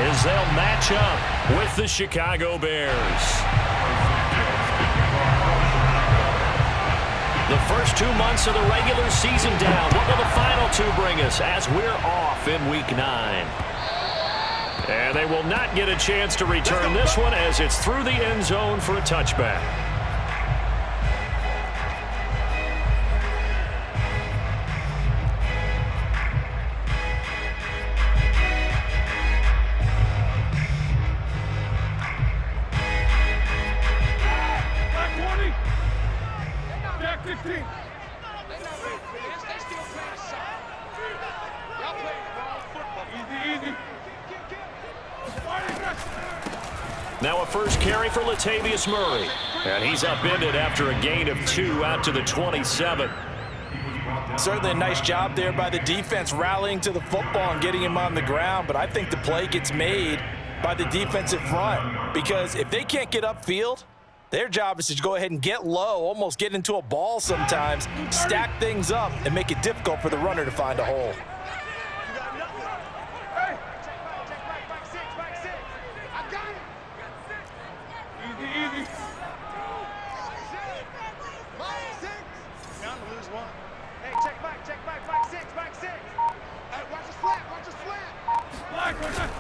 as they'll match up with the Chicago Bears. The first 2 months of the regular season down. What will the final two bring us as we're off in Week 9? And they will not get a chance to return this one as it's through the end zone for a touchback. Now a first carry for Latavius Murray. And he's upended after a gain of 2 out to the 27. Certainly a nice job there by the defense rallying to the football and getting him on the ground. But I think the play gets made by the defensive front. Because if they can't get upfield, their job is to go ahead and get low, almost get into a ball sometimes, stack things up, and make it difficult for the runner to find a hole.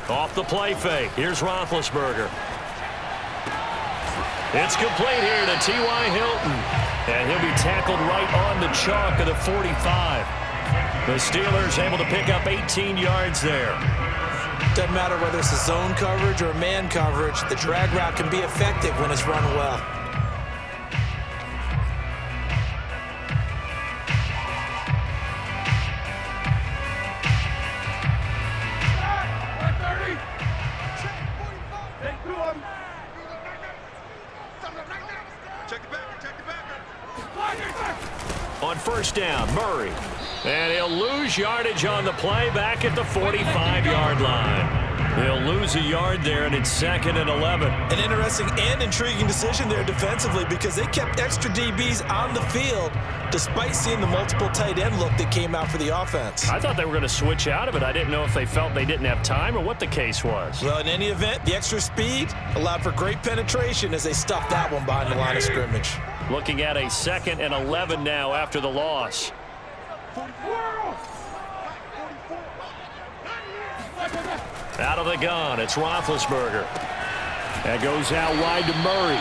Off the play fake. Here's Roethlisberger. It's complete here to T.Y. Hilton. And he'll be tackled right on the chalk of the 45. The Steelers able to pick up 18 yards there. Doesn't matter whether it's a zone coverage or a man coverage. The drag route can be effective when it's run well. On first down, Murray. And he'll lose yardage on the play back at the 45-yard line. He'll lose a yard there, and it's 2nd and 11. An interesting and intriguing decision there defensively because they kept extra DBs on the field despite seeing the multiple tight end look that came out for the offense. I thought they were going to switch out of it. I didn't know if they felt they didn't have time or what the case was. Well, in any event, the extra speed allowed for great penetration as they stuffed that one behind the line of scrimmage. Looking at a 2nd and 11 now after the loss. Out of the gun, it's Roethlisberger. That goes out wide to Murray.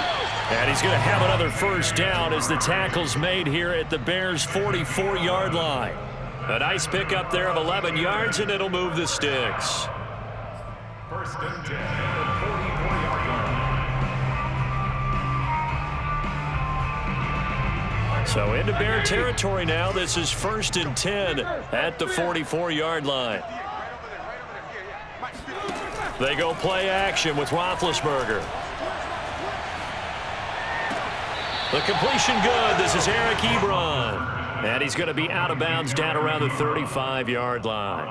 And he's going to have another first down as the tackle's made here at the Bears' 44-yard line. A nice pickup there of 11 yards, and it'll move the sticks. First and 10 at the 44-yard line. So into Bear territory now. This is 1st and 10 at the 44-yard line. They go play action with Roethlisberger. The completion good. This is Eric Ebron. And he's going to be out of bounds down around the 35-yard line.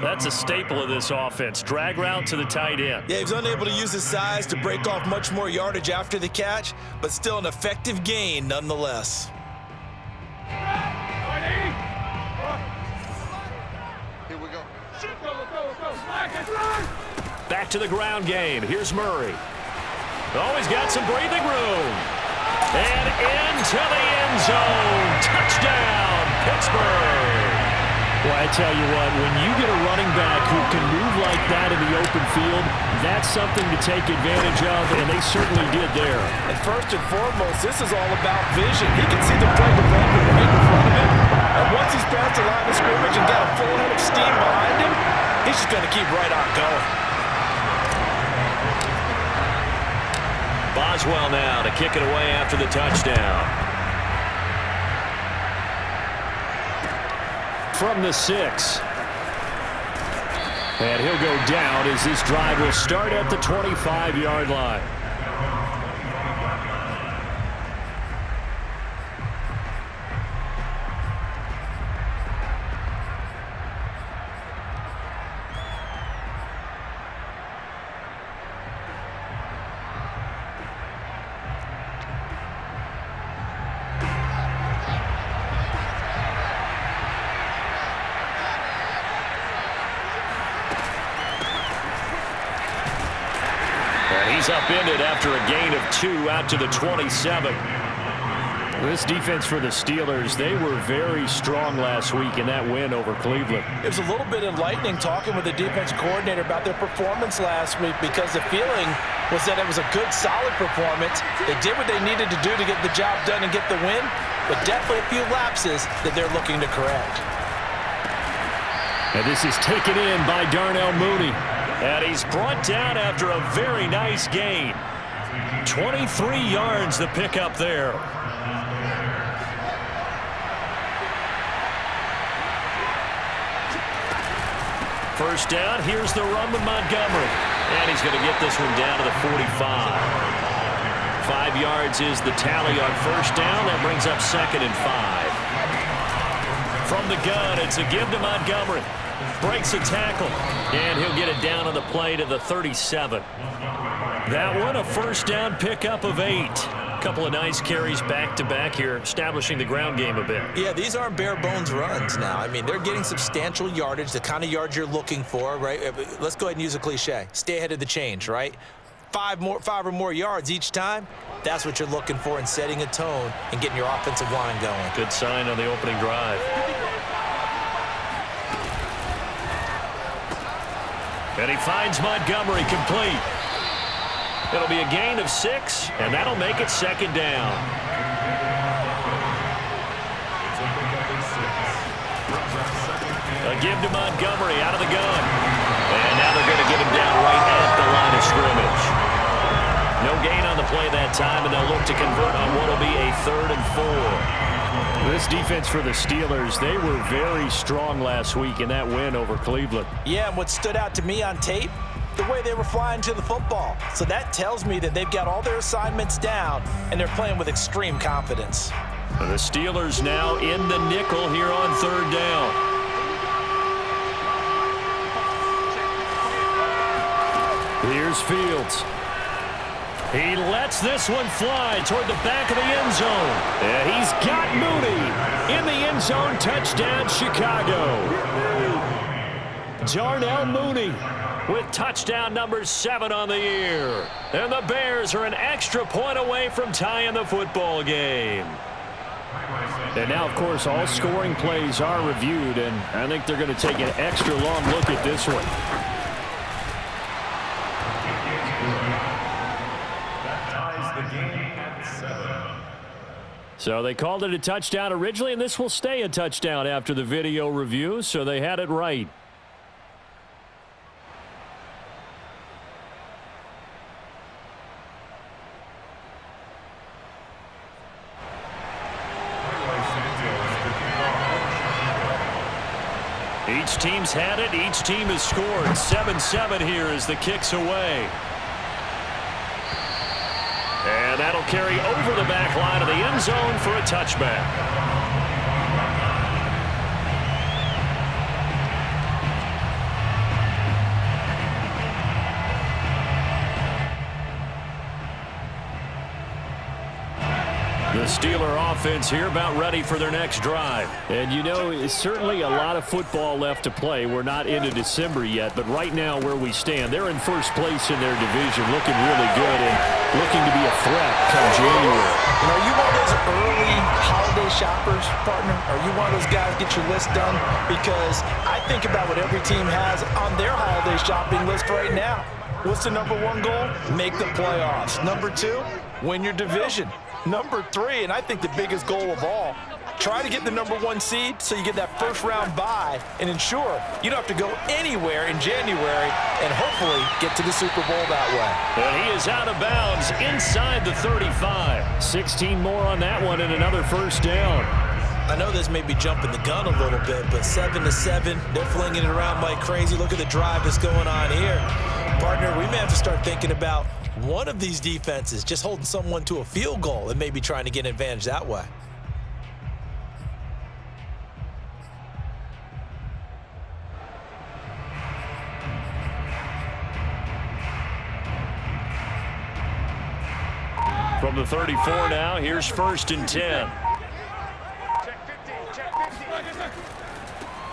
That's a staple of this offense. Drag route to the tight end. Yeah, he was unable to use his size to break off much more yardage after the catch, but still an effective gain nonetheless. Back to the ground game. Here's Murray. Oh, he's got some breathing room. And into the end zone. Touchdown, Pittsburgh. Well, I tell you what, when you get a running back who can move like that in the open field, that's something to take advantage of, and they certainly did there. And first and foremost, this is all about vision. He can see the play developing right in front of him. And once he's past the line of scrimmage and got a full head of steam behind him, he's just going to keep right on going. Boswell now to kick it away after the touchdown. From the 6. And he'll go down as this drive will start at the 25-yard line. He's upended after a gain of 2 out to the 27. This defense for the Steelers, they were very strong last week in that win over Cleveland. It was a little bit enlightening talking with the defense coordinator about their performance last week because the feeling was that it was a good, solid performance. They did what they needed to do to get the job done and get the win, but definitely a few lapses that they're looking to correct. And this is taken in by Darnell Mooney. And he's brought down after a very nice gain. 23 yards to pick up there. First down, here's the run with Montgomery. And he's going to get this one down to the 45. 5 yards is the tally on first down. That brings up 2nd and 5. From the gun, it's a give to Montgomery. Breaks a tackle, and he'll get it down on the play to the 37. That one, a first down pickup of 8. Couple of nice carries back-to-back here, establishing the ground game a bit. Yeah, these aren't bare-bones runs now. I mean, they're getting substantial yardage, the kind of yards you're looking for, right? Let's go ahead and use a cliche. Stay ahead of the change, right? 5 or more yards each time, that's what you're looking for in setting a tone and getting your offensive line going. Good sign on the opening drive. And he finds Montgomery complete. It'll be a gain of 6, and that'll make it 2nd down. A give to Montgomery out of the gun. And now they're going to get him down right at the line of scrimmage. No gain on the play that time, and they'll look to convert on what will be a 3rd and 4. This defense for the Steelers, they were very strong last week in that win over Cleveland. Yeah, and what stood out to me on tape, the way they were flying to the football. So that tells me that they've got all their assignments down, and they're playing with extreme confidence. The Steelers now in the nickel here on 3rd down. Here's Fields. He lets this one fly toward the back of the end zone. And he's got Mooney in the end zone. Touchdown, Chicago. Darnell Mooney with touchdown number 7 on the year. And the Bears are an extra point away from tying the football game. And now, of course, all scoring plays are reviewed, and I think they're going to take an extra long look at this one. So they called it a touchdown originally, and this will stay a touchdown after the video review, so they had it right. Each team's had it. Each team has scored. 7-7 here as the kick's away. And that'll carry over the back line of the end zone for a touchback. The Steeler offense here about ready for their next drive. And you know, it's certainly a lot of football left to play. We're not into December yet, but right now where we stand, they're in first place in their division, looking really good and looking to be a threat come January. And are you one of those early holiday shoppers, partner? Are you one of those guys get your list done? Because I think about what every team has on their holiday shopping list right now. What's the number 1 goal? Make the playoffs. Number 2, win your division. Number 3, and I think the biggest goal of all, try to get the number 1 seed so you get that first-round bye and ensure you don't have to go anywhere in January and hopefully get to the Super Bowl that way. And he is out of bounds inside the 35. 16 more on that one and another first down. I know this may be jumping the gun a little bit, but 7-7, they're flinging it around like crazy. Look at the drive that's going on here. Partner, we may have to start thinking about one of these defenses just holding someone to a field goal and maybe trying to get an advantage that way. From the 34 now, here's 1st and 10.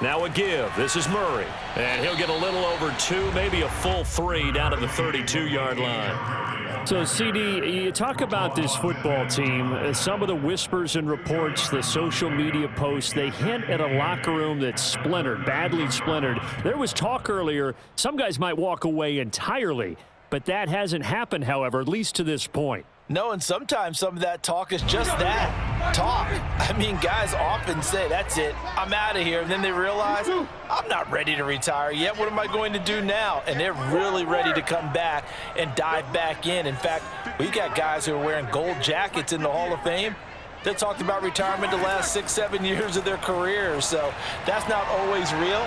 Now a give. This is Murray. And he'll get a little over 2, maybe a full 3 down to the 32-yard line. So, CD, you talk about this football team. Some of the whispers and reports, the social media posts, they hint at a locker room that's splintered, badly splintered. There was talk earlier, some guys might walk away entirely. But that hasn't happened, however, at least to this point. No, and sometimes some of that talk is just that, talk. I mean, guys often say, that's it, I'm out of here. And then they realize, I'm not ready to retire yet. What am I going to do now? And they're really ready to come back and dive back in. In fact, we got guys who are wearing gold jackets in the Hall of Fame that talked about retirement the last 6-7 years of their careers. So that's not always real.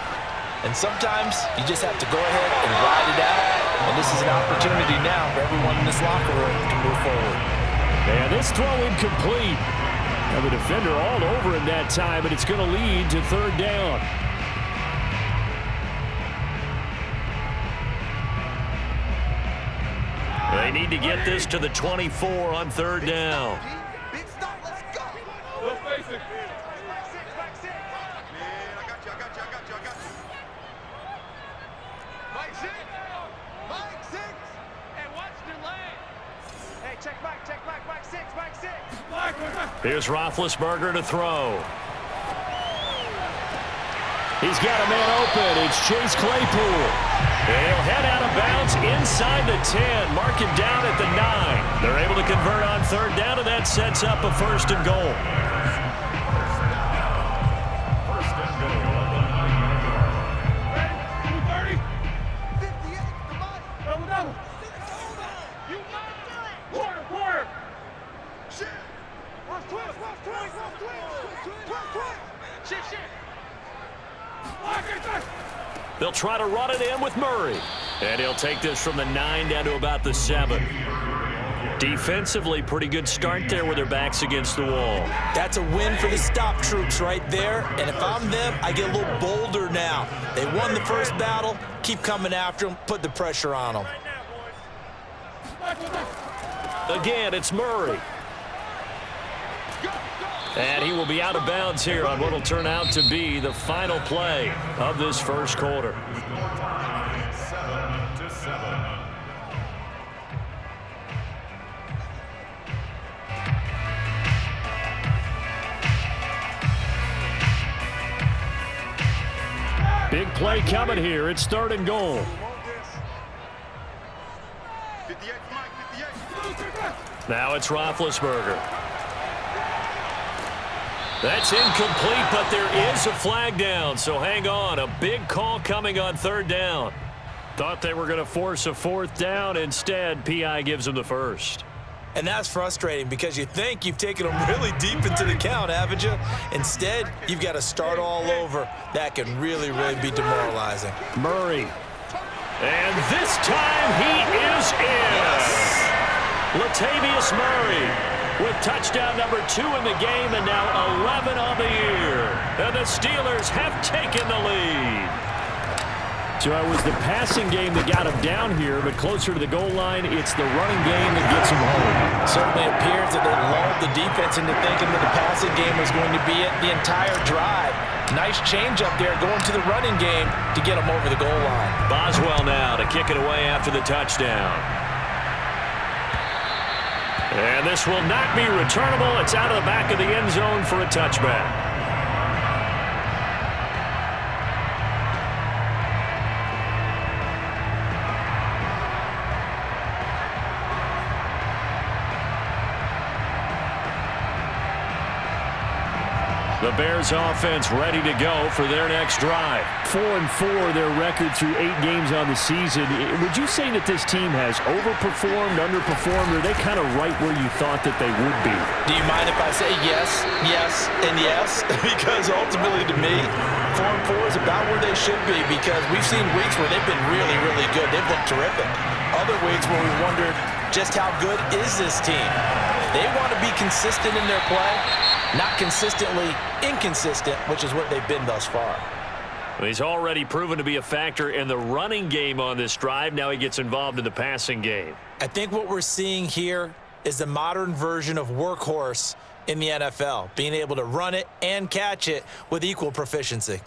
And sometimes you just have to go ahead and ride it out. And this is an opportunity now for everyone in this locker room to move forward. And this throw incomplete. And the defender all over him that time, and it's going to lead to 3rd down. They need to get this to the 24 on 3rd down. Big stop, let's go. Let's face it. Back six. Man, I got you. Mike six. Hey, watch the lane. Hey, check back. Mike six. Here's Roethlisberger to throw. He's got a man open. It's Chase Claypool. And he'll head out of bounds inside the 10. Mark him down at the 9. They're able to convert on 3rd down, and that sets up a 1st and goal. They'll try to run it in with Murray. And he'll take this from the 9 down to about the 7. Defensively, pretty good start there with their backs against the wall. That's a win for the stop troops right there. And if I'm them, I get a little bolder now. They won the first battle. Keep coming after them. Put the pressure on them. Again, it's Murray. And he will be out of bounds here on what will turn out to be the final play of this first quarter. 7-7. Big play coming here. It's 3rd and goal. 58, Mike, 58. Now it's Roethlisberger. That's incomplete, but there is a flag down, so hang on. A big call coming on 3rd down. Thought they were going to force a 4th down. Instead, P.I. gives them the 1st. And that's frustrating because you think you've taken them really deep into the count, haven't you? Instead, you've got to start all over. That can really be demoralizing. Murray. And this time he is in. Latavius Murray with touchdown number 2 in the game and now 11 on the year. And the Steelers have taken the lead. So it was the passing game that got him down here, but closer to the goal line, it's the running game that gets him home. Certainly appears that they lulled the defense into thinking that the passing game was going to be it the entire drive. Nice change up there going to the running game to get him over the goal line. Boswell now to kick it away after the touchdown. And this will not be returnable. It's out of the back of the end zone for a touchback. The Bears offense ready to go for their next drive. 4-4 their record through 8 games on the season. Would you say that this team has overperformed, underperformed, or are they kind of right where you thought that they would be? Do you mind if I say yes, yes, and yes? Because ultimately to me, 4-4 is about where they should be because we've seen weeks where they've been really good. They've looked terrific. Other weeks where we wondered just how good is this team. They want to be consistent in their play. Not consistently inconsistent, which is what they've been thus far. Well, he's already proven to be a factor in the running game on this drive. Now he gets involved in the passing game. I think what we're seeing here is the modern version of workhorse in the NFL, being able to run it and catch it with equal proficiency.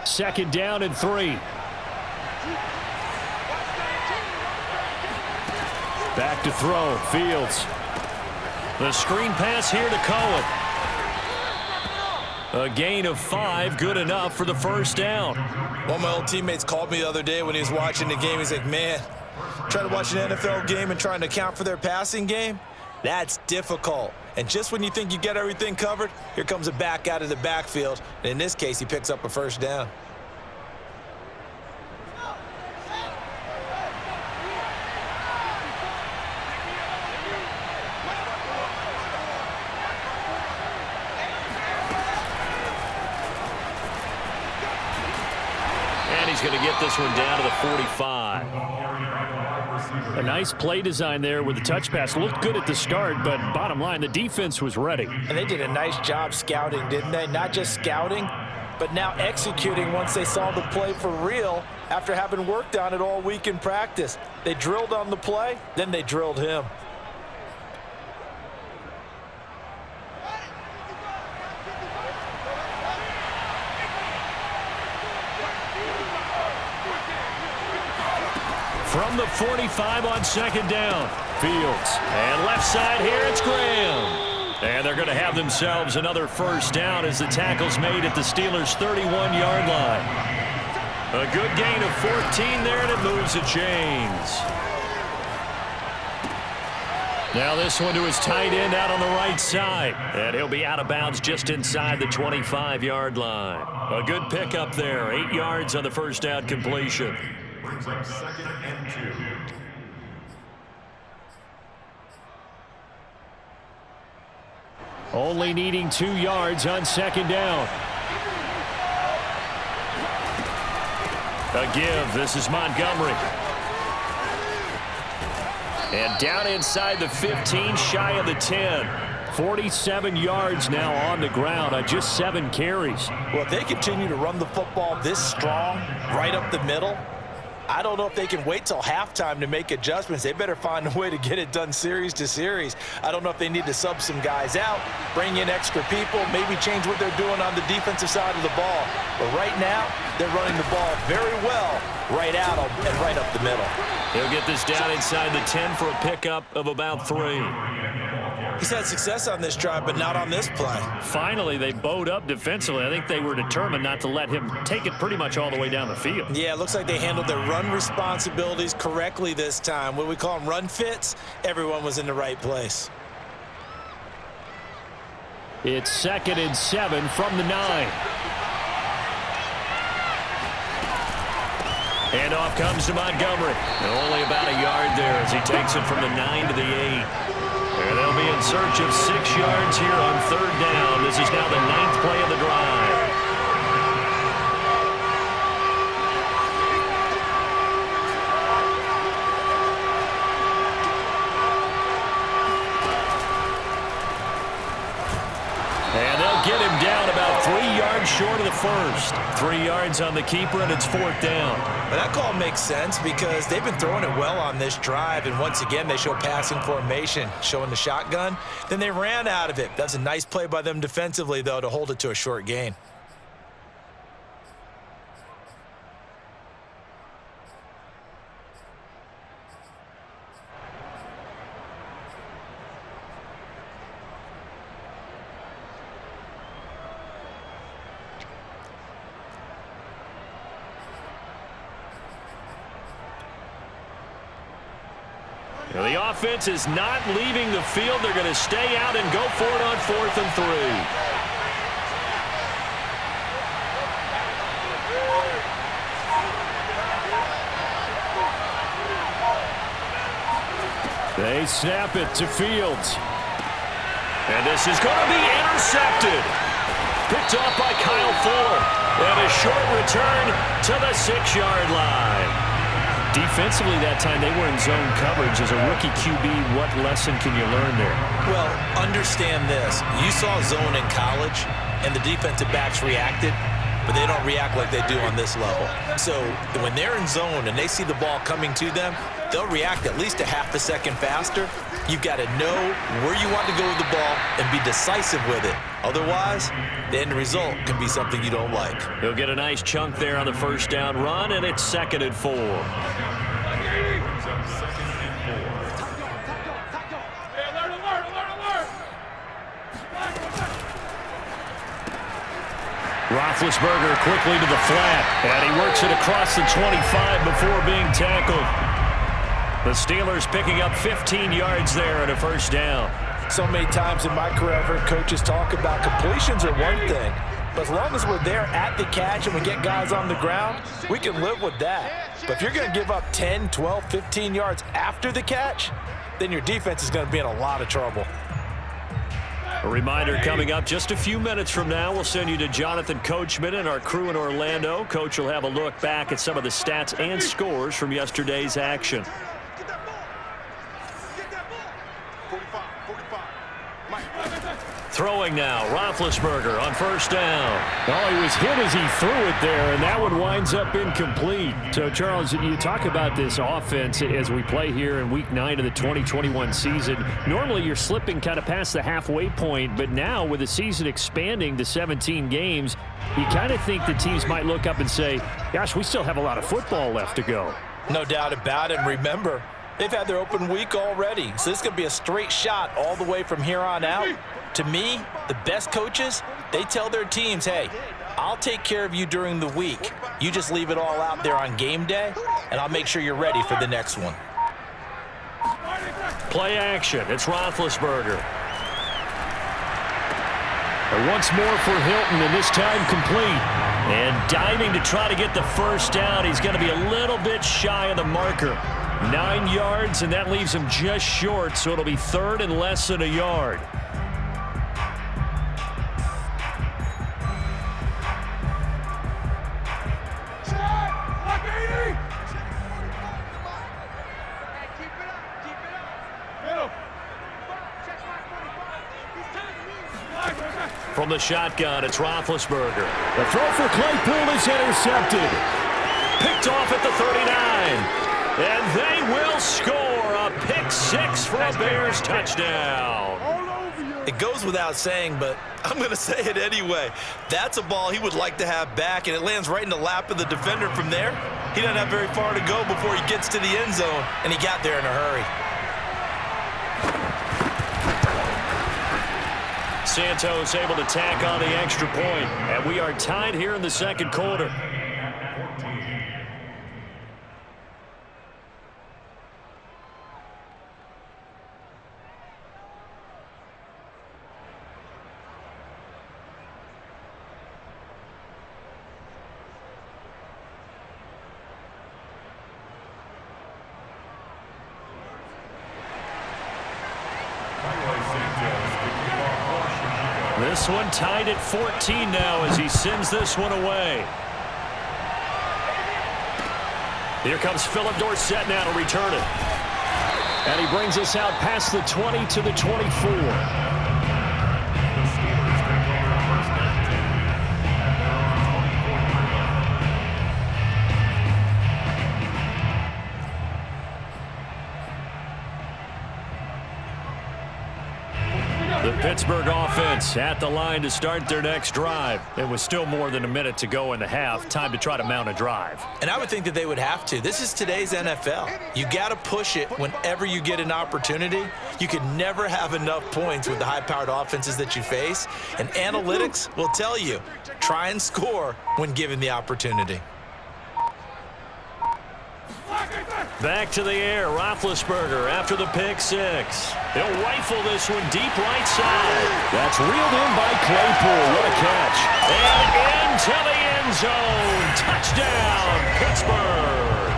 2nd down and 3. Back to throw. Fields. The screen pass here to Cohen. A gain of 5, good enough for the 1st down. One of my old teammates called me the other day when he was watching the game. He's like, man, trying to watch an NFL game and trying to account for their passing game, that's difficult. And just when you think you get everything covered, here comes a back out of the backfield. And in this case, he picks up a 1st down. And he's going to get this one down to the 45. A nice play design there with the touch pass. Looked good at the start, but bottom line, the defense was ready. And they did a nice job scouting, didn't they? Not just scouting, but now executing once they saw the play for real after having worked on it all week in practice. They drilled on the play, then they drilled him. From the 45 on 2nd down. Fields. And left side here, it's Graham. And they're going to have themselves another 1st down as the tackle's made at the Steelers' 31-yard line. A good gain of 14 there, and it moves the chains. Now this one to his tight end out on the right side. And he'll be out of bounds just inside the 25-yard line. A good pickup there. 8 yards on the 1st down completion. Brings up 2nd and 2. Only needing 2 yards on 2nd down. A give. This is Montgomery. And down inside the 15, shy of the 10. 47 yards now on the ground on just 7 carries. Well, if they continue to run the football this strong, right up the middle, I don't know if they can wait till halftime to make adjustments. They better find a way to get it done series to series. I don't know if they need to sub some guys out, bring in extra people, maybe change what they're doing on the defensive side of the ball. But right now, they're running the ball very well right out and right up the middle. He'll get this down inside the 10 for a pickup of about 3. He's had success on this drive, but not on this play. Finally, they bowed up defensively. I think they were determined not to let him take it pretty much all the way down the field. Yeah, it looks like they handled their run responsibilities correctly this time. What we call them run fits, everyone was in the right place. It's 2nd and 7 from the 9. And off comes to Montgomery. Only about a yard there as he takes it from the 9 to the 8. And they'll be in search of 6 yards here on 3rd down. This is now the 9th play of the drive. And they'll get him down about 3 yards short of the 1st. 3 yards on the keeper, and it's 4th down. But that call makes sense because they've been throwing it well on this drive, and once again, they show passing formation, showing the shotgun. Then they ran out of it. That's a nice play by them defensively, though, to hold it to a short gain. Now, the offense is not leaving the field. They're going to stay out and go for it on 4th and 3. They snap it to Fields. And this is going to be intercepted. Picked off by Kyle Fuller. And a short return to the 6-yard line. Defensively that time, they were in zone coverage. As a rookie QB, what lesson can you learn there? Well, understand this. You saw zone in college, and the defensive backs reacted. but they don't react like they do on this level. So when they're in zone and they see the ball coming to them, they'll react at least a half a second faster. You've got to know where you want to go with the ball and be decisive with it. Otherwise, the end result can be something you don't like. He'll get a nice chunk there on the first down run, and it's 2nd and 4. Roethlisberger quickly to the flat, and he works it across the 25 before being tackled. The Steelers picking up 15 yards there and a first down. So many times in my career, I've heard coaches talk about completions are one thing, but as long as we're there at the catch and we get guys on the ground, we can live with that. But if you're going to give up 10, 12, 15 yards after the catch, then your defense is going to be in a lot of trouble. A reminder coming up just a few minutes from now. We'll send you to Jonathan Coachman and our crew in Orlando. Coach will have a look back at some of the stats and scores from yesterday's action. Get that ball. Get that ball. 45. Throwing now, Roethlisberger on first down. Oh, he was hit as he threw it there, and that one winds up incomplete. So, Charles, you talk about this offense as we play here in Week 9 of the 2021 season. Normally, you're slipping kind of past the halfway point, but now with the season expanding to 17 games, you kind of think the teams might look up and say, gosh, we still have a lot of football left to go. No doubt about it. And remember, they've had their open week already, so this could be a straight shot all the way from here on out. To me, the best coaches, they tell their teams, hey, I'll take care of you during the week. You just leave it all out there on game day, and I'll make sure you're ready for the next one. Play action. It's Roethlisberger. And once more for Hilton, and this time complete. And diving to try to get the first down. He's going to be a little bit shy of the marker. 9 yards, and that leaves him just short, so it'll be 3rd and less than a yard. From the shotgun, it's Roethlisberger. The throw for Claypool is intercepted. Picked off at the 39. And they will score a pick 6 for a Bears touchdown. It goes without saying, but I'm going to say it anyway. That's a ball he would like to have back, and it lands right in the lap of the defender from there. He doesn't have very far to go before he gets to the end zone, and he got there in a hurry. Santos able to tack on the extra point, and we are tied here in the second quarter. This one tied at 14 now as he sends this one away. Here comes Philip Dorsett now to return it. And he brings us out past the 20 to the 24. The Pittsburgh offense at the line to start their next drive. It was still more than a minute to go in the half. Time to try to mount a drive. And I would think that they would have to. This is today's NFL. You got to push it whenever you get an opportunity. You could never have enough points with the high-powered offenses that you face. And analytics will tell you, try and score when given the opportunity. Back to the air, Roethlisberger after the pick 6. He'll rifle this one deep right side. That's reeled in by Claypool. What a catch. And into the end zone. Touchdown, Pittsburgh.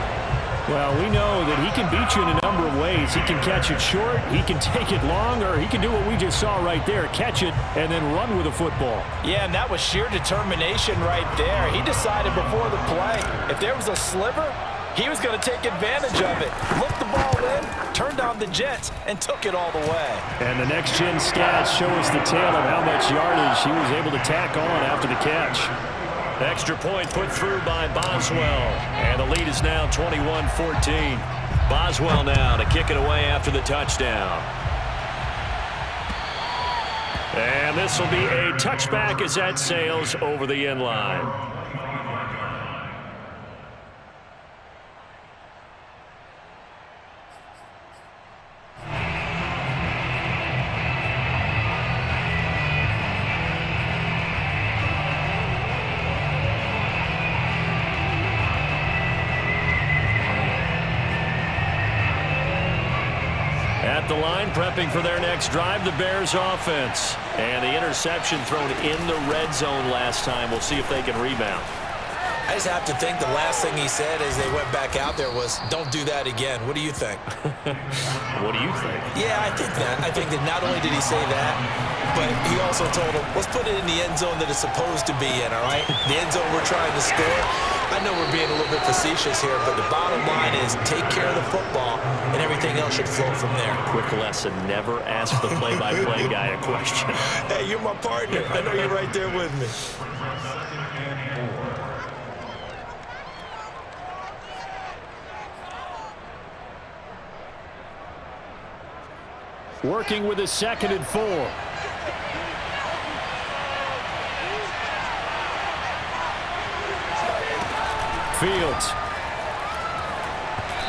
Well, we know that he can beat you in a number of ways. He can catch it short, he can take it long, or he can do what we just saw right there, catch it and then run with the football. Yeah, and that was sheer determination right there. He decided before the play, if there was a sliver, he was going to take advantage of it. Looked the ball in, turned on the Jets, and took it all the way. And the next-gen stats show us the tale of how much yardage he was able to tack on after the catch. Extra point put through by Boswell. And the lead is now 21-14. Boswell now to kick it away after the touchdown. And this will be a touchback as that sails over the end line. At the line, prepping for their next drive, the Bears offense. And the interception thrown in the red zone last time. We'll see if they can rebound. I just have to think the last thing he said as they went back out there was, don't do that again. What do you think? What do you think? Yeah, I think that. I think that not only did he say that, but he also told him, let's put it in the end zone that it's supposed to be in, all right? The end zone we're trying to score. I know we're being a little bit facetious here, but the bottom line is take care of the football, and everything else should flow from there. Quick lesson, never ask the play-by-play guy a question. Hey, you're my partner. I know you're right there with me. Working with a 2nd and 4. Fields.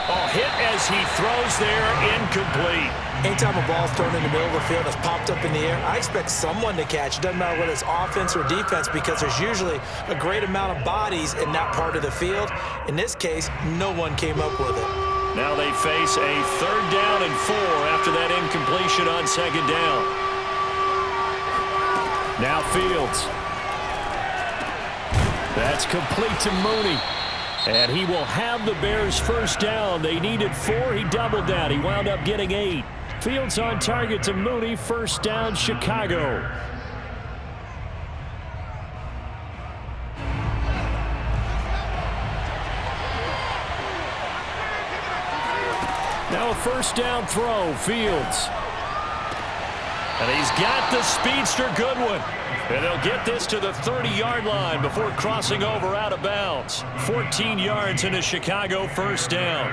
Oh, hit as he throws there, incomplete. Anytime a ball's thrown in the middle of the field and it's popped up in the air, I expect someone to catch. It doesn't matter whether it's offense or defense because there's usually a great amount of bodies in that part of the field. In this case, no one came up with it. Now they face a 3rd down and 4 after that incompletion on 2nd down. Now Fields. That's complete to Mooney. And he will have the Bears' 1st down. They needed 4. He doubled down. He wound up getting 8. Fields on target to Mooney. 1st down, Chicago. Now a 1st down throw, Fields. And he's got the speedster Goodwin. And they'll get this to the 30-yard line before crossing over out of bounds. 14 yards into Chicago, 1st down.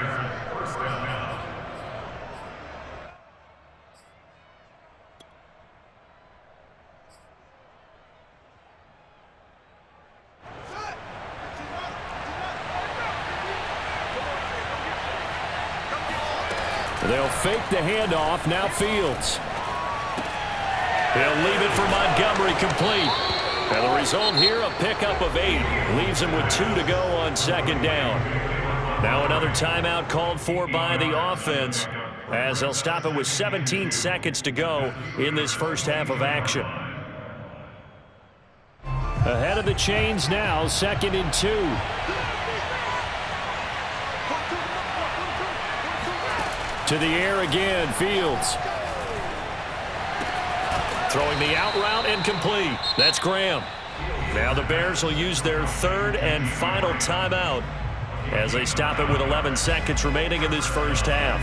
They'll fake the handoff. Now Fields. He'll leave it for Montgomery, complete. And the result here, a pickup of 8. Leaves him with 2 to go on 2nd down. Now another timeout called for by the offense as they'll stop it with 17 seconds to go in this 1st half of action. Ahead of the chains now, 2nd and 2. To the air again, Fields. Throwing the out route, incomplete. That's Graham. Now the Bears will use their 3rd and final timeout as they stop it with 11 seconds remaining in this 1st half.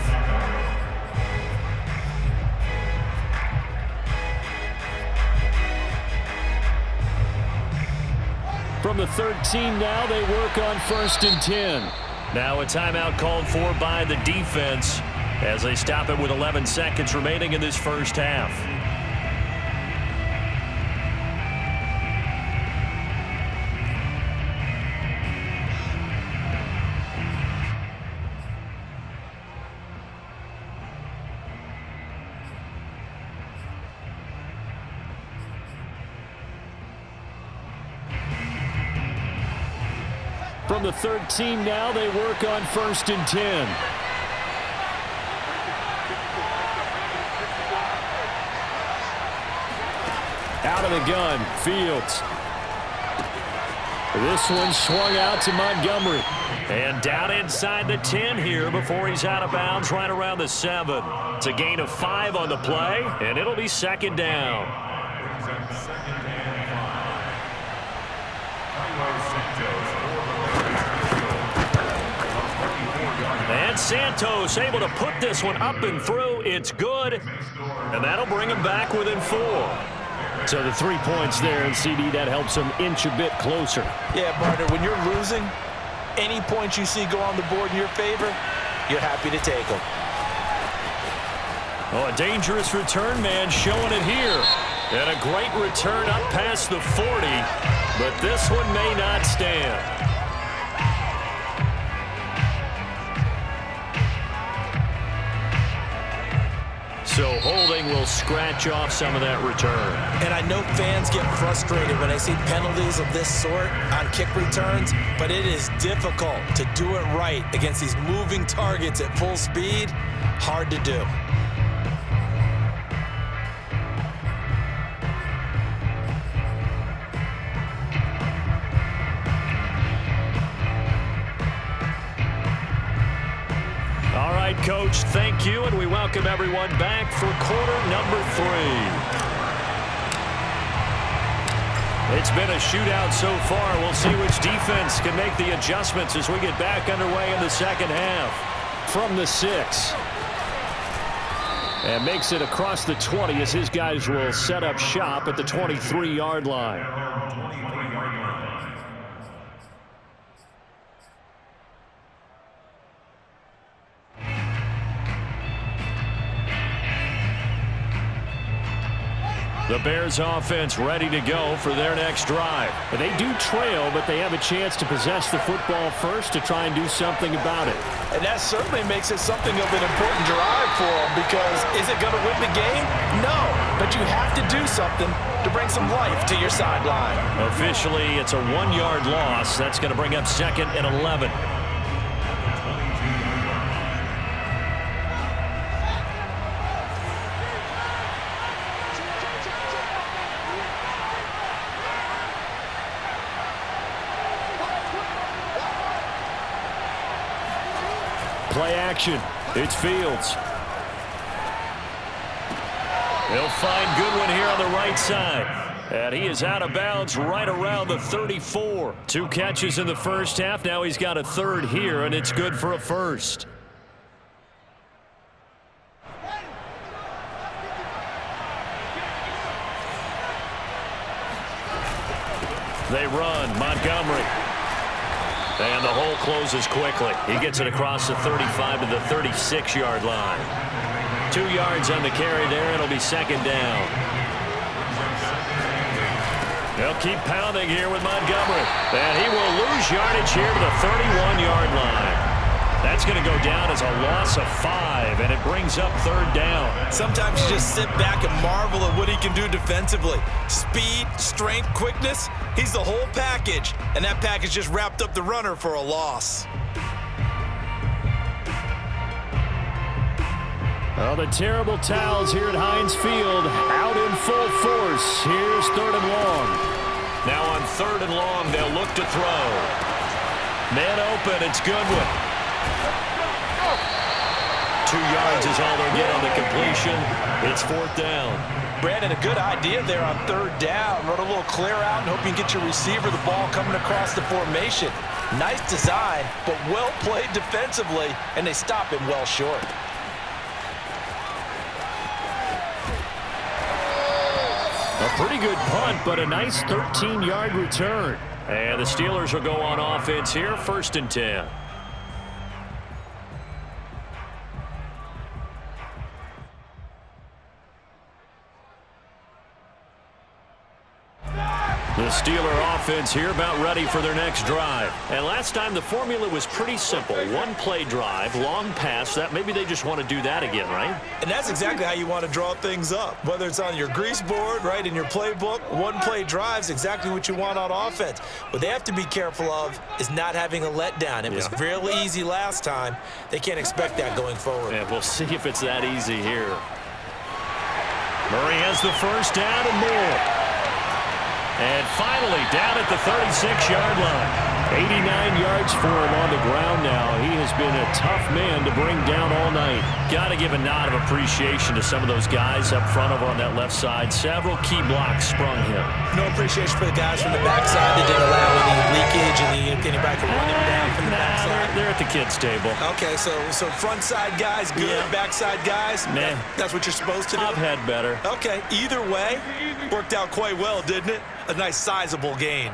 From the 13 now, they work on 1st and 10. Now a timeout called for by the defense as they stop it with 11 seconds remaining in this 1st half. From the 13 now, they work on 1st and 10. Out of the gun, Fields. This one swung out to Montgomery. And down inside the 10 here before he's out of bounds right around the 7. It's a gain of 5 on the play, and it'll be 2nd down. And Santos able to put this one up and through. It's good. And that'll bring him back within 4. So the 3 points there, and CD, that helps them inch a bit closer. Yeah, partner, when you're losing, any points you see go on the board in your favor, you're happy to take them. Oh, a dangerous return man showing it here. And a great return up past the 40, but this one may not stand. So holding will scratch off some of that return. And I know fans get frustrated when they see penalties of this sort on kick returns, but it is difficult to do it right against these moving targets at full speed. Hard to do. All right, Coach, thank you, and we welcome everyone back for quarter number 3. It's been a shootout so far. We'll see which defense can make the adjustments as we get back underway in the second half. From the 6. And makes it across the 20 as his guys will set up shop at the 23-yard line. The Bears offense ready to go for their next drive. They do trail, but they have a chance to possess the football first to try and do something about it. And that certainly makes it something of an important drive for them, because is it going to win the game? No, but you have to do something to bring some life to your sideline. Officially, it's a 1-yard loss. That's going to bring up 2nd and 11. Play action. It's Fields. He'll find Goodwin here on the right side. And he is out of bounds right around the 34. 2 catches in the first half. Now he's got a 3rd here, and it's good for a 1st. They run. Montgomery. And the hole closes quickly. He gets it across the 35 to the 36-yard line. 2 yards on the carry there. It'll be 2nd down. They'll keep pounding here with Montgomery. And he will lose yardage here to the 31-yard line. That's going to go down as a loss of 5, and it brings up 3rd down. Sometimes you just sit back and marvel at what he can do defensively. Speed, strength, quickness, he's the whole package. And that package just wrapped up the runner for a loss. Well, the terrible towels here at Heinz Field out in full force. Here's 3rd and long. Now on 3rd and long, they'll look to throw. Man open, it's Goodwin. 2 yards is all they'll get on the completion. It's 4th down. Brandon, a good idea there on 3rd down. Run a little clear out and hope you can get your receiver the ball coming across the formation. Nice design, but well played defensively, and they stop him well short. A pretty good punt, but a nice 13-yard return. And the Steelers will go on offense here, 1st and 10. The Steeler offense here about ready for their next drive. And last time the formula was pretty simple. 1-play drive, long pass. That maybe they just want to do that again, right? And that's exactly how you want to draw things up. Whether it's on your grease board, right, in your playbook, 1-play drive is exactly what you want on offense. What they have to be careful of is not having a letdown. It was real easy last time. They can't expect that going forward. And we'll see if it's that easy here. Murray has the 1st down and more. And finally, down at the 36-yard line. 89 yards for him on the ground now. He has been a tough man to bring down all night. Got to give a nod of appreciation to some of those guys up front over on that left side. Several key blocks sprung him. No appreciation for the guys from the backside that didn't allow any leakage and anybody could run him down from the backside. they're at the kids' table. Okay, so front side guys good, Yeah. backside guys, Nah. that's what you're supposed to do? I've had better. Okay, either way, worked out quite well, didn't it? A nice sizable gain.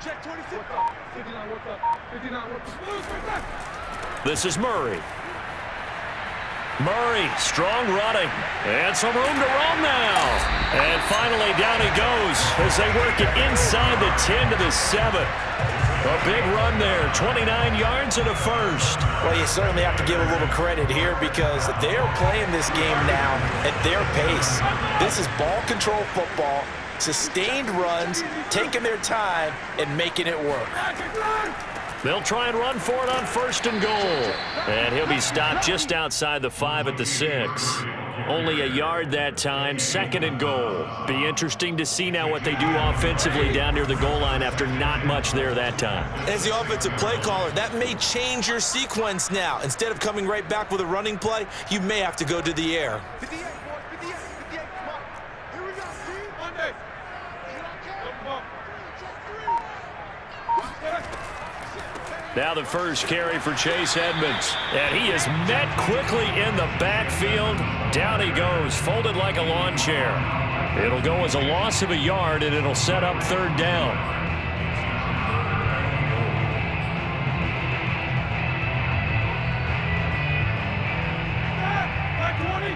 Check 26. 59, what's up? 59, what's up? This is Murray. Murray, strong running. And some room to roam now. And finally, down he goes as they work it inside the 10 to the 7. A big run there, 29 yards and a first. Well, you certainly have to give a little credit here because they're playing this game now at their pace. This is ball control football, sustained runs, taking their time, and making it work. They'll try and run for it on 1st and goal. And he'll be stopped just outside the 5 at the 6. Only a yard that time, 2nd and goal. Be interesting to see now what they do offensively down near the goal line after not much there that time. As the offensive play caller, that may change your sequence now. Instead of coming right back with a running play, you may have to go to the air. 58, boys, 58, 58, come on. Here we go, Steve. Monday. Come on. Now the first carry for Chase Edmonds. And he is met quickly in the backfield. Down he goes, folded like a lawn chair. It'll go as a loss of a yard, and it'll set up 3rd down. Back 20.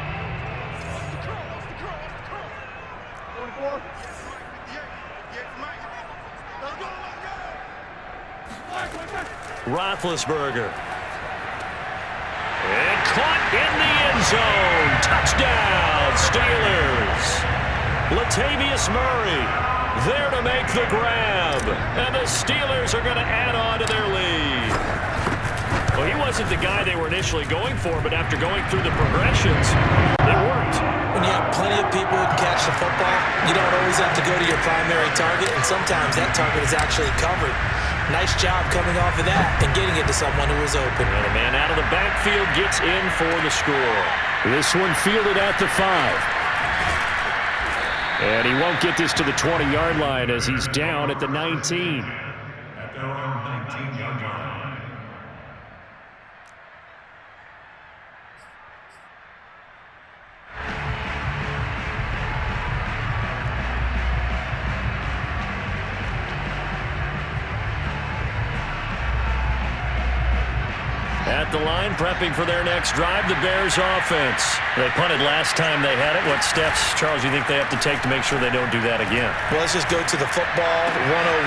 Off the curl. 24. 58, Mike. Let's go. Roethlisberger. And caught in the end zone. Touchdown, Steelers. Latavius Murray there to make the grab. And the Steelers are going to add on to their lead. Well, he wasn't the guy they were initially going for, but after going through the progressions, it worked. When you have plenty of people who can catch the football, you don't always have to go to your primary target, and sometimes that target is actually covered. Nice job coming off of that and getting it to someone who was open. And a man out of the backfield gets in for the score. This one fielded at the 5. And he won't get this to the 20-yard line as he's down at the 19. At their own 19-yard line. At the line, prepping for their next drive, the Bears offense. They punted last time they had it. What steps, Charles, you think they have to take to make sure they don't do that again? Well, let's just go to the football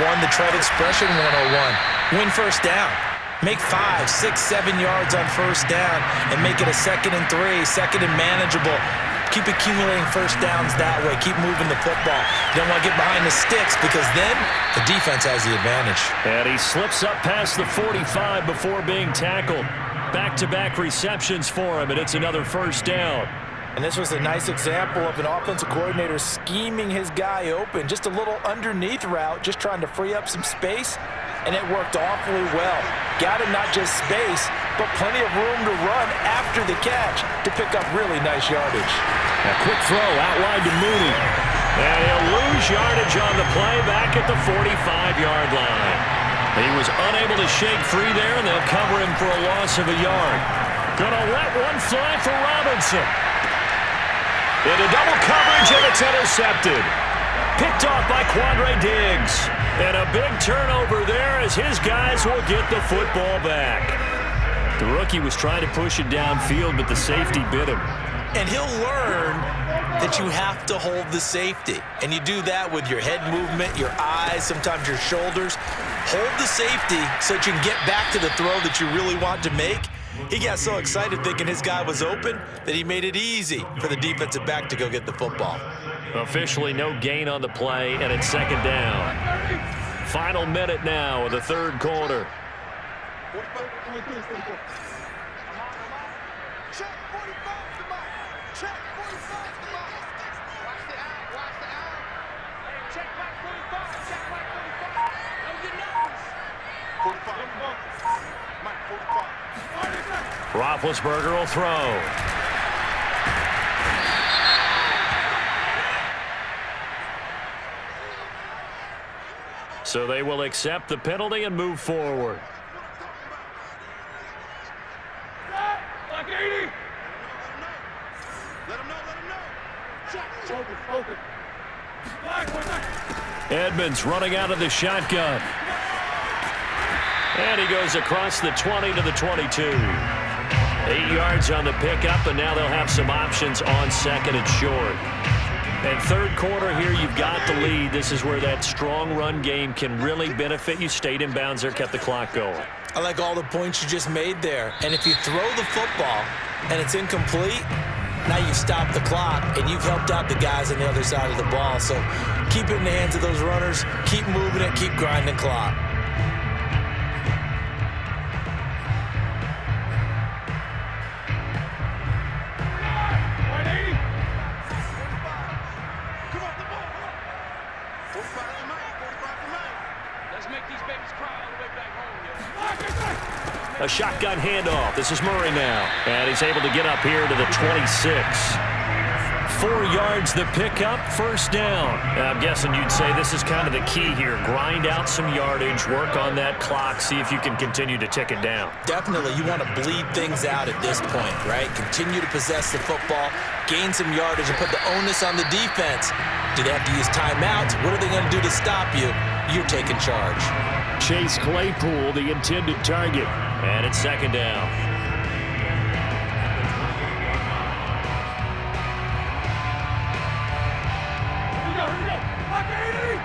101, the Trev expression 101. Win first down. Make 5, 6, 7 yards on first down and make it a 2nd and 3, 2nd and manageable. Keep accumulating first downs that way. Keep moving the football. You don't want to get behind the sticks because then the defense has the advantage. And he slips up past the 45 before being tackled. Back-to-back receptions for him, and it's another first down. And this was a nice example of an offensive coordinator scheming his guy open. Just a little underneath route, just trying to free up some space, and it worked awfully well. Got him not just space, but plenty of room to run after the catch to pick up really nice yardage. A quick throw out wide to Mooney. And he'll lose yardage on the play back at the 45-yard line. He was unable to shake free there, and they'll cover him for a loss of a yard. Gonna let one fly for Robinson. Into double coverage, and it's intercepted. Picked off by Quandre Diggs. And a big turnover there as his guys will get the football back. The rookie was trying to push it downfield, but the safety bit him. And he'll learn that you have to hold the safety. And you do that with your head movement, your eyes, sometimes your shoulders. Hold the safety so that you can get back to the throw that you really want to make. He got so excited thinking his guy was open that he made it easy for the defensive back to go get the football. Officially no gain on the play, and it's 2nd down. Final minute now of the 3rd quarter. 45, 23, 44. Check 45 to Mike. Check 45 to Mike. Watch the eye. Watch the eye. Check back 45. Check back 45. Know your numbers. 45. Mike, 45. Roethlisberger will throw. So they will accept the penalty and move forward. Like 80. Let him know. Focus. Edmonds running out of the shotgun. And he goes across the 20 to the 22. 8 yards on the pickup, and now they'll have some options on second and short. And third quarter here, you've got the lead. This is where that strong run game can really benefit you. Stayed in bounds there, kept the clock going. I like all the points you just made there. And if you throw the football and it's incomplete, now you've stopped the clock and you've helped out the guys on the other side of the ball. So keep it in the hands of those runners. Keep moving it. Keep grinding clock. A shotgun handoff. This is Murray now. And he's able to get up here to the 26. 4 yards the pickup, first down. I'm guessing you'd say this is kind of the key here. Grind out some yardage, work on that clock, see if you can continue to tick it down. Definitely. You want to bleed things out at this point, right? Continue to possess the football, gain some yardage, and put the onus on the defense. Do they have to use timeouts? What are they going to do to stop you? You're taking charge. Chase Claypool, the intended target. And it's second down. Here we go. Like 80.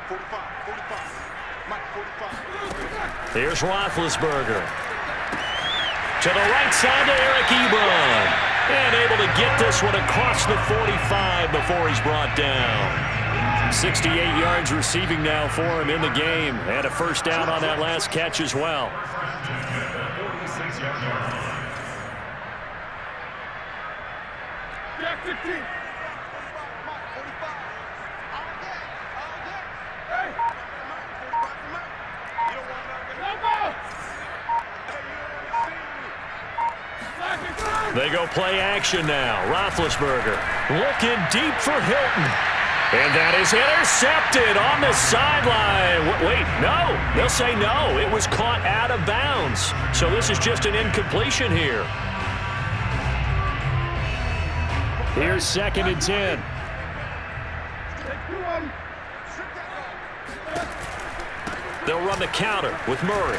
45. Mike, 45. Here's Roethlisberger. To the right side to Eric Ebron. And able to get this one across the 45 before he's brought down. 68 yards receiving now for him in the game. And a first down on that last catch as well. 46-yard line. Jack 15. Hey. They go play action now. Roethlisberger looking deep for Hilton. And that is intercepted on the sideline. Wait, no. They'll say no. It was caught out of bounds. So this is just an incompletion here. Here's second and 10. They'll run the counter with Murray.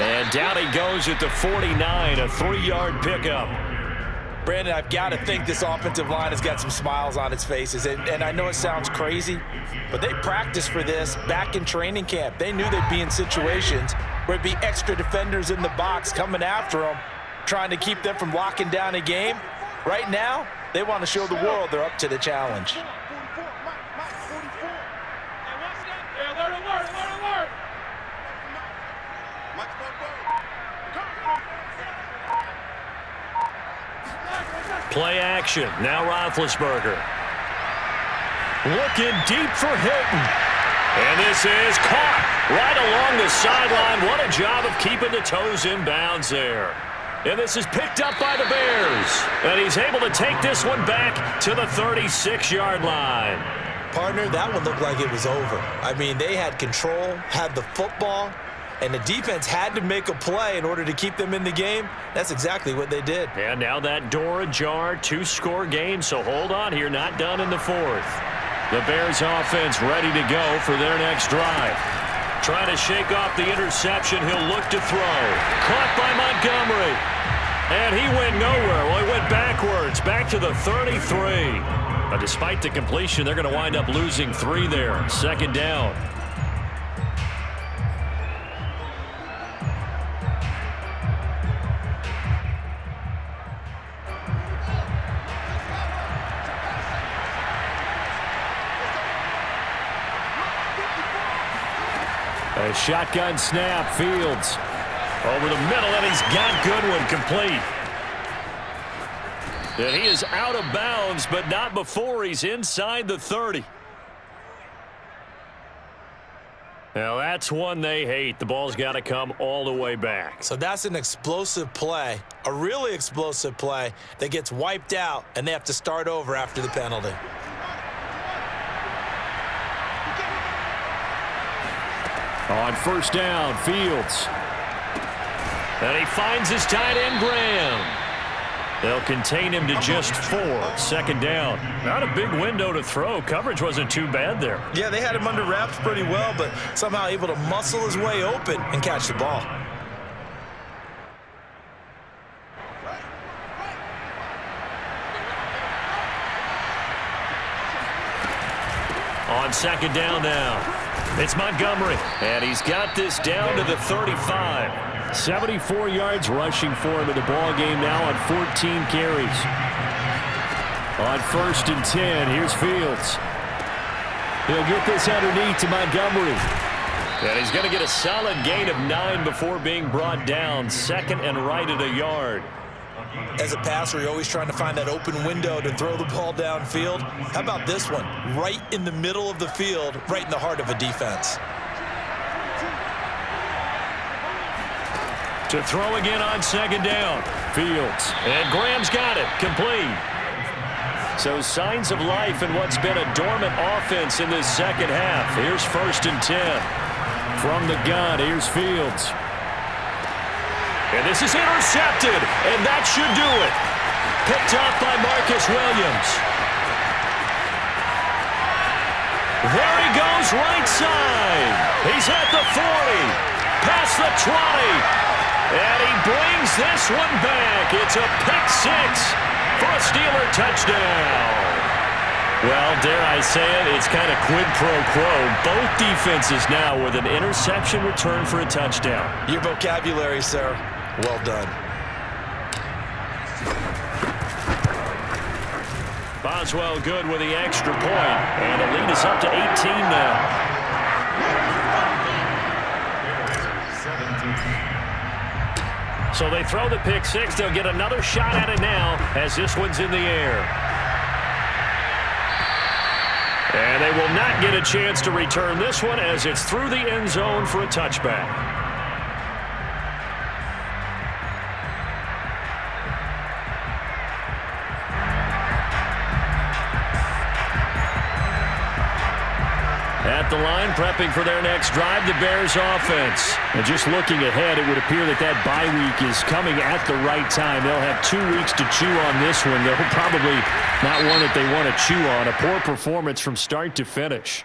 And down he goes at the 49, a 3-yard pickup. Brandon, I've got to think this offensive line has got some smiles on its faces. And I know it sounds crazy, but they practiced for this back in training camp. They knew they'd be in situations where it'd be extra defenders in the box coming after them, trying to keep them from locking down a game. Right now, they want to show the world they're up to the challenge. Play action. Now Roethlisberger. Looking deep for Hilton. And this is caught right along the sideline. What a job of keeping the toes in bounds there. And this is picked up by the Bears. And he's able to take this one back to the 36-yard line. Partner, that one looked like it was over. I mean, they had control, had the football, and the defense had to make a play in order to keep them in the game. That's exactly what they did. And now that door ajar, 2-score game, so hold on here, not done in the fourth. The Bears offense ready to go for their next drive. Trying to shake off the interception, he'll look to throw. Caught by Montgomery. And he went nowhere. Well, he went backwards, back to the 33. But despite the completion, they're going to wind up losing 3 there. Second down. A shotgun snap, Fields. Over the middle, and he's got Goodwin complete. And he is out of bounds, but not before he's inside the 30. Now, that's one they hate. The ball's got to come all the way back. So that's an explosive play, a really explosive play that gets wiped out, and they have to start over after the penalty. On first down, Fields. And he finds his tight end, Graham. They'll contain him to just 4. Second down. Not a big window to throw. Coverage wasn't too bad there. Yeah, they had him under wraps pretty well, but somehow able to muscle his way open and catch the ball. On second down now, it's Montgomery. And he's got this down to the 35. 74 yards rushing for him in the ball game now on 14 carries. On first and 10, here's Fields. He'll get this underneath to Montgomery. And he's going to get a solid gain of 9 before being brought down. Second and right at a yard. As a passer, you're always trying to find that open window to throw the ball downfield. How about this one? Right in the middle of the field, right in the heart of a defense. To throw again on second down. Fields. And Graham's got it. Complete. So signs of life in what's been a dormant offense in this second half. Here's first and 10. From the gun, here's Fields. And this is intercepted. And that should do it. Picked off by Marcus Williams. There he goes right side. He's at the 40. Past the 20. And he brings this one back. It's a pick-6 for a Steeler touchdown. Well, dare I say it, it's kind of quid pro quo. Both defenses now with an interception return for a touchdown. Your vocabulary, sir. Well done. Boswell good with the extra point. And the lead is up to 18 now. So they throw the pick-6. They'll get another shot at it now as this one's in the air. And they will not get a chance to return this one as it's through the end zone for a touchback. At the line, prepping for their next drive, the Bears offense. And just looking ahead, it would appear that that bye week is coming at the right time. They'll have 2 weeks to chew on this one. They'll probably not one that they want to chew on. A poor performance from start to finish.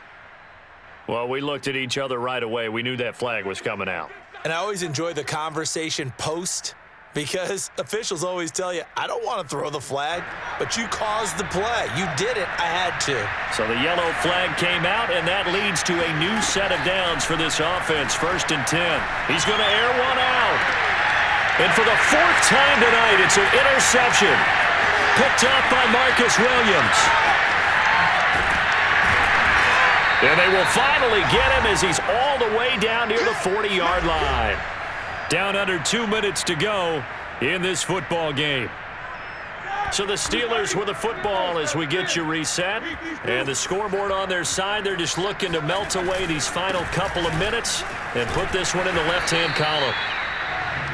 Well, we looked at each other right away. We knew that flag was coming out. And I always enjoy the conversation post, because officials always tell you, I don't want to throw the flag, but you caused the play. You did it. I had to. So the yellow flag came out, and that leads to a new set of downs for this offense. First and 10. He's going to air one out. And for the 4th time tonight, it's an interception. Picked up by Marcus Williams. And they will finally get him as he's all the way down near the 40-yard line. Down under 2 minutes to go in this football game. So the Steelers with the football as we get you reset. And the scoreboard on their side, they're just looking to melt away these final couple of minutes and put this one in the left-hand column.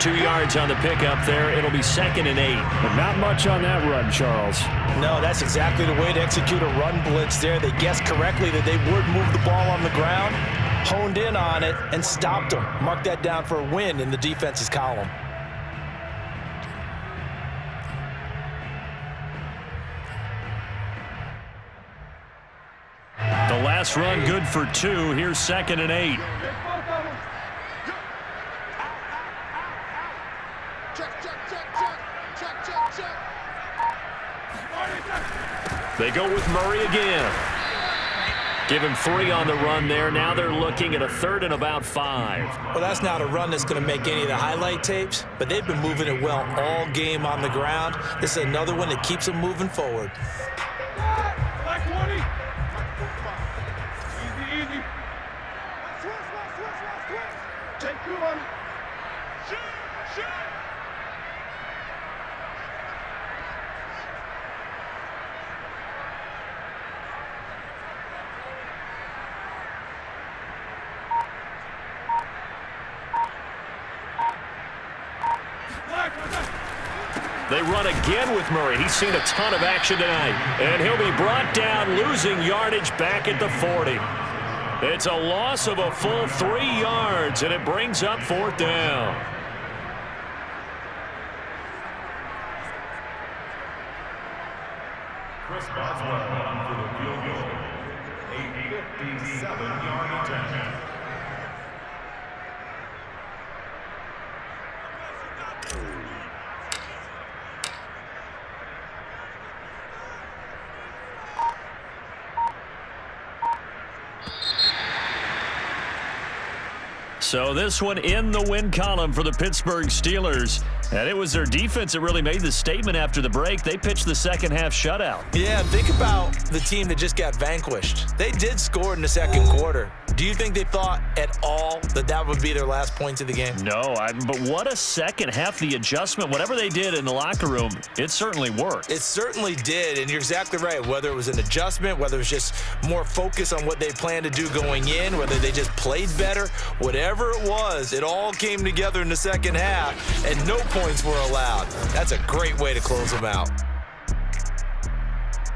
2 yards on the pickup there. It'll be 2nd and 8. But not much on that run, Charles. No, that's exactly the way to execute a run blitz there. They guessed correctly that they would move the ball on the ground, honed in on it, and stopped them. Mark that down for a win in the defense's column. The last run good for 2. Here's 2nd and 8. They go with Murray again. Give him 3 on the run there. Now they're looking at a 3rd and about 5. Well, that's not a run that's going to make any of the highlight tapes, but they've been moving it well all game on the ground. This is another one that keeps them moving forward. Black 20. Easy. Switch. Take 2 on it. Shoot. They run again with Murray. He's seen a ton of action tonight. And he'll be brought down, losing yardage back at the 40. It's a loss of a full 3 yards, and it brings up 4th down. Chris Boswell on for the field goal. A 57-yard attempt. So this one in the win column for the Pittsburgh Steelers. And it was their defense that really made the statement after the break. They pitched the second-half shutout. Yeah, think about the team that just got vanquished. They did score in the second quarter. Do you think they thought at all that that would be their last points of the game? No, but what a second half. The adjustment, whatever they did in the locker room, it certainly worked. It certainly did, and you're exactly right. Whether it was an adjustment, whether it was just more focus on what they planned to do going in, whether they just played better, whatever it was, it all came together in the second half, and no points were allowed. That's a great way to close them out.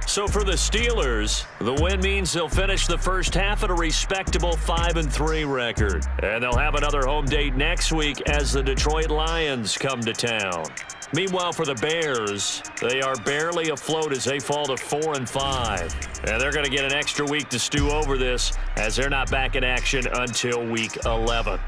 So for the Steelers, the win means they'll finish the first half at a respectable 5-3 record. And they'll have another home date next week as the Detroit Lions come to town. Meanwhile, for the Bears, they are barely afloat as they fall to 4-5. And they're going to get an extra week to stew over this as they're not back in action until week 11.